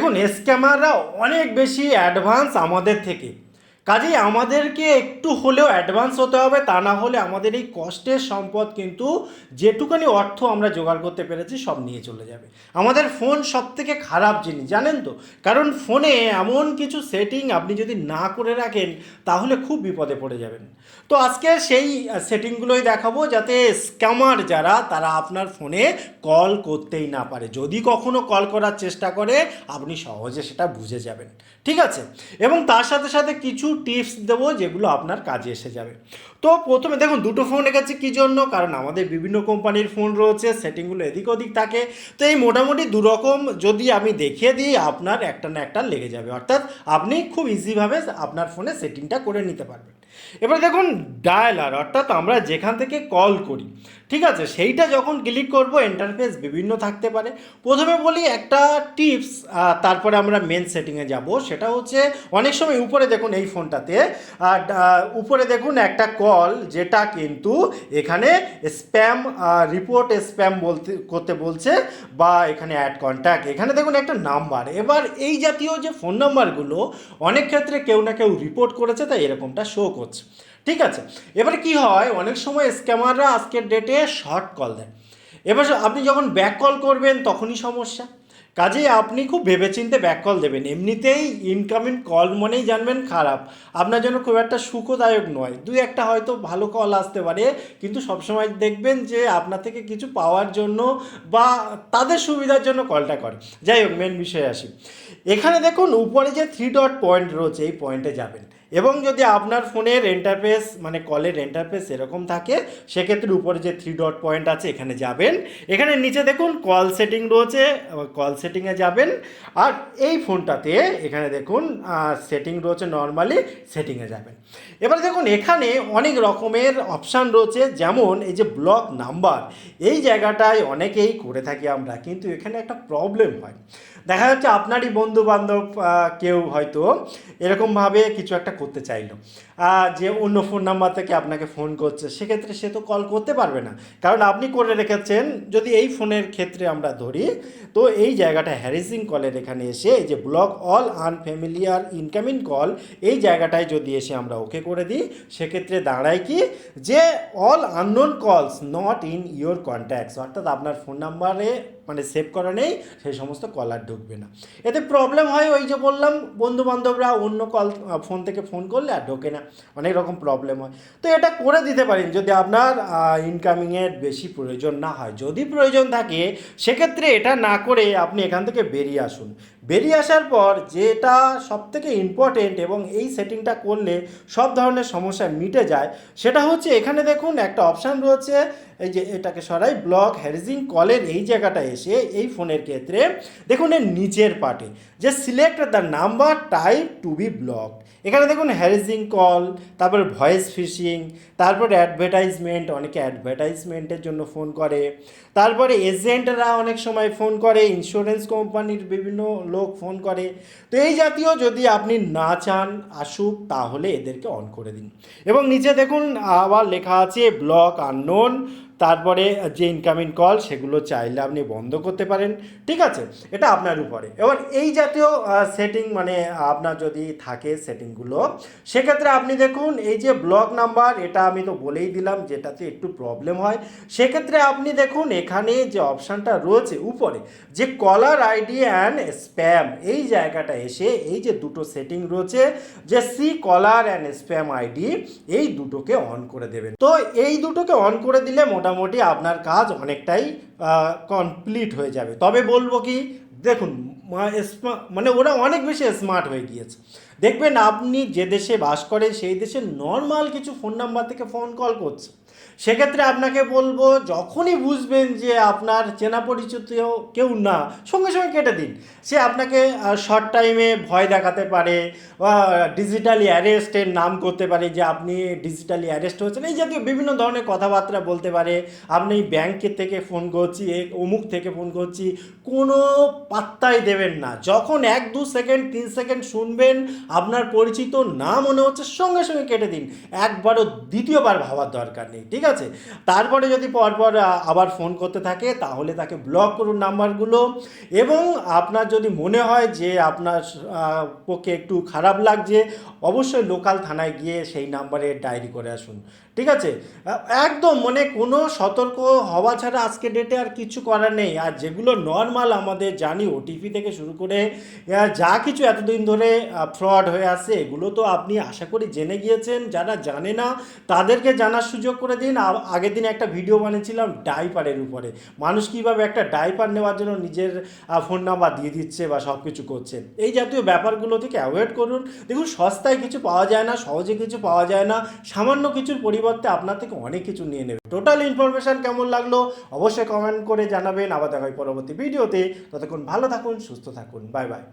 দেখুন স্ক্যামাররা অনেক বেশি অ্যাডভান্স আমাদের থেকে, কাজেই আমাদেরকে একটু হলেও অ্যাডভান্স হতে হবে, তা না হলে আমাদের এই কষ্টের সম্পদ কিন্তু যেটুকানি অর্থ আমরা জোগাড় করতে পেরেছি সব নিয়ে চলে যাবে। আমাদের ফোন সব থেকে খারাপ জিনিস জানেন তো, কারণ ফোনে এমন কিছু সেটিং আপনি যদি না করে রাখেন তাহলে খুব বিপদে পড়ে যাবেন। তো আজকে সেই সেটিংগুলোই দেখাবো যাতে স্ক্যামার যারা তারা আপনার ফোনে কল করতেই না পারে। যদি কখনো কল করার চেষ্টা করে আপনি সহজে সেটা বুঝে যাবেন, ঠিক আছে? এবং তার সাথে সাথে কিছু টিপস দেবো যেগুলো আপনার কাজে এসে যাবে। তো প্রথমে দেখুন দুটো ফোন রেখেছি কী জন্য, কারণ আমাদের বিভিন্ন কোম্পানির ফোন রয়েছে, সেটিংগুলো এদিক ওদিক থাকে। তো এই মোটামুটি দুরকম যদি আমি দেখিয়ে দিই আপনার একটা না একটা লেগে যাবে, অর্থাৎ আপনি খুব ইজিভাবে আপনার ফোনে সেটিংটা করে নিতে পারবেন। এবার দেখুন ডায়ালার, অর্থাৎ আমরা যেখান থেকে কল করি, ঠিক আছে, সেইটা যখন ক্লিক করব ইন্টারফেস বিভিন্ন থাকতে পারে। প্রথমে বলি একটা টিপস, তারপরে আমরা মেন সেটিংয়ে যাব। সেটা হচ্ছে অনেক সময় উপরে দেখুন এই ফোনটাতে উপরে দেখুন একটা কল, যেটা কিন্তু এখানে স্প্যাম রিপোর্ট স্প্যাম করতে বলছে, বা এখানে অ্যাড কন্ট্যাক্ট, এখানে দেখুন একটা নাম্বার। এবার এই জাতীয় যে ফোন নাম্বারগুলো অনেক ক্ষেত্রে কেউ না কেউ রিপোর্ট করেছে, তাই এরকমটা শো করছে, ঠিক আছে। এবারে কি হয়, অনেক সময় স্ক্যামাররা আজকের ডেটে শর্ট কল দেয়। এবার আপনি যখন ব্যাক কল করবেন তখনই সমস্যা, কাজেই আপনি খুব ভেবেচিন্তে ব্যাক কল দেবেন। এমনিতেই ইনকামিং কল মনেই জানবেন খারাপ, আপনার জন্য খুব একটা সুখদায়ক নয়। দুই একটা হয়তো ভালো কল আসতে পারে, কিন্তু সবসময় দেখবেন যে আপনার থেকে কিছু পাওয়ার জন্য বা তাদের সুবিধার জন্য কলটা করে। যাই হোক, মেন বিষয়ে আসি। এখানে দেখুন উপরে যে 3 ডট পয়েন্ট রয়েছে, এই পয়েন্টে যাবেন, এবং যদি আপনার ফোনের ইন্টারফেস মানে কলের ইন্টারফেস এরকম থাকে, সেক্ষেত্রে উপরে যে 3 ডট পয়েন্ট আছে এখানে যাবেন। এখানে নিচে দেখুন কল সেটিং রয়েছে, কল সেটিংয়ে যাবেন। আর এই ফোনটাতে এখানে দেখুন সেটিং রয়েছে, নর্মালি সেটিংয়ে যাবেন। এবার দেখুন এখানে অনেক রকমের অপশান রয়েছে, যেমন এই যে ব্লক নাম্বার, এই জায়গাটায় অনেকেই করে থাকি আমরা, কিন্তু এখানে একটা প্রবলেম হয়। দেখা যাচ্ছে আপনারই বন্ধু বান্ধব কেউ হয়তো এরকমভাবে কিছু একটা করতে চাইলো, যে অন্য ফোন নাম্বার থেকে আপনাকে ফোন করছে, সেক্ষেত্রে সে তো কল করতে পারবে না, কারণ আপনি করে রেখেছেন। যদি এই ফোনের ক্ষেত্রে আমরা ধরি, তো এই জায়গাটা হ্যারাসিং কলের এখানে এসে এই যে block all unfamiliar incoming call, এই জায়গাটায় যদি এসে আমরা ওকে করে দিই, সেক্ষেত্রে দাঁড়ায় কি যে অল আননোন কলস নট ইন ইয়োর কন্ট্যাক্টস, অর্থাৎ আপনার ফোন নাম্বারে মানে সেভ করা নেই, সেই সমস্ত কল আর ঢুকবে না। এতে প্রবলেম হয়, ওই যে বললাম বন্ধুবান্ধবরা অন্য কল ফোন থেকে ফোন করলে আর ঢোকে না, অনেক রকম প্রবলেম হয়। তো এটা করে দিতে পারেন যদি আপনার ইনকামিংয়ের বেশি প্রয়োজন না হয়। যদি প্রয়োজন থাকে সেক্ষেত্রে এটা না করে আপনি এখান থেকে বেরিয়ে আসুন। বেরিয়ে আসার পর যেটা সবথেকে ইম্পর্টেন্ট এবং এই সেটিংটা করলে সব ধরনের সমস্যা মিটে যায়, সেটা হচ্ছে এখানে দেখুন একটা অপশান রয়েছে, এই যে এটাকে সরাই, ব্লক হ্যারাসিং কলের এই জায়গাটা এসে এই ফোনের ক্ষেত্রে দেখুন এর নিচের পার্টে যে select the number type to be block, এখানে দেখুন হ্যারাসিং কল, তারপর ভয়েস ফিশিং, তারপর অ্যাডভার্টাইজমেন্ট, অনেকে অ্যাডভার্টাইজমেন্টের জন্য ফোন করে, তারপরে এজেন্টরা অনেক সময় ফোন করে, ইন্স্যুরেন্স কোম্পানির বিভিন্ন লোক ফোন করে। তো এই জাতীয় যদি আপনি না চান আসুক, তাহলে এদেরকে অন করে দিন। এবং নিচে দেখুন আবার লেখা আছে ব্লক আননোন, তারপরে যে ইনকামিং কল সেগুলো চাইলে আপনি বন্ধ করতে পারেন, ঠিক আছে, এটা আপনার উপরে। এবার এই জাতীয় সেটিং মানে আপনার যদি থাকে সেটিংগুলো, সেক্ষেত্রে আপনি দেখুন এই যে ব্লক নাম্বার, এটা আমি তো বলেই দিলাম যেটাতে একটু প্রবলেম হয়। সেক্ষেত্রে আপনি দেখুন এখানে যে অপশানটা রয়েছে উপরে, যে কলার আইডি অ্যান্ড স্প্যাম, এই জায়গাটা এসে এই যে দুটো সেটিং রয়েছে, যে see caller and spam ID, এই দুটোকে অন করে দেবেন। তো এই দুটোকে অন করে দিলে মোটামুটি আপনার কাজ অনেকটাই কমপ্লিট হয়ে যাবে। তবে বলবো কি, দেখুন মানে ওরা অনেক বেশি স্মার্ট হয়ে গিয়েছে। দেখবেন আপনি যে দেশে বাস করেন সেই দেশে নর্মাল কিছু ফোন নাম্বার থেকে ফোন কল করছে, সেক্ষেত্রে আপনাকে বলবো যখনই বুঝবেন যে আপনার চেনা পরিচিত কেউ না, সঙ্গে সঙ্গে কেটে দিন। সে আপনাকে শর্ট টাইমে ভয় দেখাতে পারে, বা ডিজিটালি অ্যারেস্টের নাম করতে পারে, যে আপনি ডিজিটালি অ্যারেস্ট হয়েছেন, এই জাতীয় বিভিন্ন ধরনের কথাবার্তা বলতে পারে। আপনি ব্যাংকের থেকে ফোন করছি, অমুক থেকে ফোন করছি, কোনো পাত্তাই দেবেন না। যখন 1-2 সেকেন্ড 3 সেকেন্ড শুনবেন আপনার পরিচিত না মনে হচ্ছে, সঙ্গে সঙ্গে কেটে দিন, একবারও দ্বিতীয়বার ভাবার দরকার নেই, ঠিক আছে? তারপরে যদি পরপর আবার ফোন করতে থাকে তাহলে তাকে ব্লক করুন নাম্বারগুলো। এবং আপনার যদি মনে হয় যে আপনার পক্ষে একটু খারাপ লাগছে, অবশ্যই লোকাল থানায় গিয়ে সেই নাম্বারে ডায়েরি করে আসুন। ঠিক আছে? একদম মানে কোনো সতর্ক হওয়া ছাড়া আজকে ডেটে আর কিছু করার নেই। আর যেগুলো নর্মাল আমাদের জানি ওটিপি থেকে শুরু করে যা কিছু এতদিন ধরে ফ্রড হয়ে আসছে, এগুলো তো আপনি আশা করি জেনে গিয়েছেন। যারা জানে না তাদেরকে জানার সুযোগ করে দিন। আগের দিন একটা ভিডিও বানিয়েছিলাম ডাইপারের উপরে, মানুষ কীভাবে একটা ডাইপার নেওয়ার জন্য নিজের ফোন নাম্বার দিয়ে দিচ্ছে বা সব কিছু করছে। এই জাতীয় ব্যাপারগুলো থেকে অ্যাভয়েড করুন। দেখুন, সস্তায় কিছু পাওয়া যায় না, সহজে কিছু পাওয়া যায় না, সামান্য কিছুর পরিবর্তে আপনার থেকে অনেক কিছু নিয়ে নেবে। টোটাল ইনফরমেশন কেমন লাগলো অবশ্যই কমেন্ট করে জানাবেন। আবার দেখা হয় পরবর্তী ভিডিওতে। ততক্ষণ ভালো থাকুন, সুস্থ থাকুন, বাই বাই।